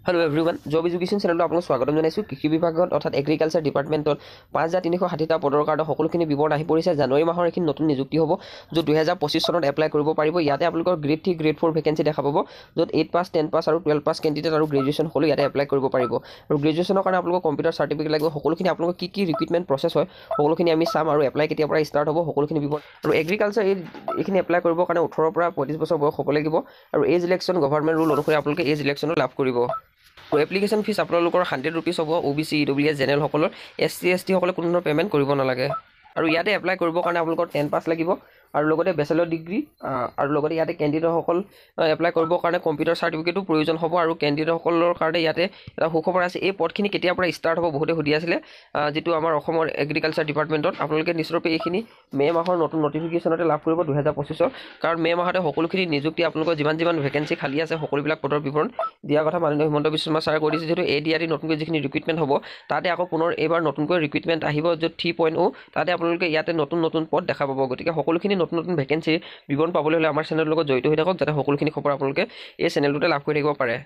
hello everyone जब education channel आपको स्वागत जानाइছো কৃষি বিভাগত অর্থাৎ এগ্রিকালচার ডিপার্টমেন্টত 5360টা পদৰ কাৰণে সকলোখিনি বিৱৰণ আহি পৰিছে জানুৱাৰী মাহৰ এখিনি নতুন নিযুক্তি হ'ব য'ত 2025 চনত এপ্লাই কৰিব পাৰিব ইয়াতে আপোনালোকৰ গ্ৰেড 3 গ্ৰেড 4 ভেকেন্সি দেখা পাব য'ত 8 পাস 10 পাস আৰু 12 পাস ক্যান্ডিডেট আৰু গ্ৰেজুৱেচন হলো ইয়াতে এপ্লাই কৰিব পাৰিব আৰু গ্ৰেজুৱেচনৰ কাৰণে আপোনালোকৰ কম্পিউটাৰ সাৰ্টিফিকেট লাগিব সকলোখিনি আপোনালোকৰ কি ৰিক্ৰুটমেন্ট প্ৰসেছ হয় সকলোখিনি আমি চাম আৰু এপ্লাই কেতিয়া পৰা ষ্টাৰ্ট হ'ব সকলোখিনি বিৱৰণ আৰু এগ্ৰিকালচাৰ এইখিনি এপ্লাই কৰিবৰ কাৰণে 18 পৰা 35 বছৰ বয়স হ'ব লাগিব আৰু এজ ইলেকশ্যন গভৰ্ণমেণ্ট ৰুল অনুসৰি আপোনালোকে এজ ইলেকশ্যন লাভ কৰিব तो एप्लिकेशन फीस आपलोकर 100 रुपीस हम ओबीसी ईडब्ल्यूएस जेनेरल सकल एससी एसटी सकले कोनो पेमेंट करिब नालागे और इयाते एप्लाई करिबर कारण आपलोकर 10 पास লাগিব और लगते बैचलर डिग्री और लगते इते कैंडिडेट सकल एप्लाई करिबर कारण कम्प्यूटर सार्टिफिकेटो प्रयोजन हबो और कैंडिडेट सकলৰ কাৰণে ইয়াতে এটা সুখবৰ আছে এই পদখিনি কেতিয়া পৰা স্টাर्ट হ'ব বহুতে সুধি আছিল যেটো আমাৰ অসমৰ এগ্ৰিকালচাৰ ডিপাৰ্টমেন্টত আপোনালোকে নিশ্চয়কৈ এইখিনি মে মাহৰ নতুন নটিফিকেশনতে লাভ কৰিব 2025 কাৰণ মে মাহতে সকলোখিনি নিযুক্তি আপোনালোকৰ যিমান ভেকেন্সি খালি আছে সকলোবিলাক পদৰ বিৱৰণ দিয়া কথা মাননীয় হিমন্ত বিশ্ব শৰ্মা ছাৰে কৈ দিছে যেটো এডিআৰই নতুনকৈ যিখিনি ৰিক্ৰুটমেন্ট হ'ব তাতে আকৌ পুনৰ এবাৰ নতুনকৈ ৰিক্ৰুটমেন্ট আহিব য'ত 3.0 তাতে আপোনালোকে ইয়াতে নতুন পদ দেখা পাব গতিকে সকলোখিনি নতুন ভেকেন্সি বিৱৰণ পাবলৈ হলে আমাৰ চেনেলৰ লগত জড়িত হৈ থাকক যাতে সকলোখিনি খবৰ আপোনালোকে এই চেনেলটোতে লাভ কৰি থাকিব পাৰে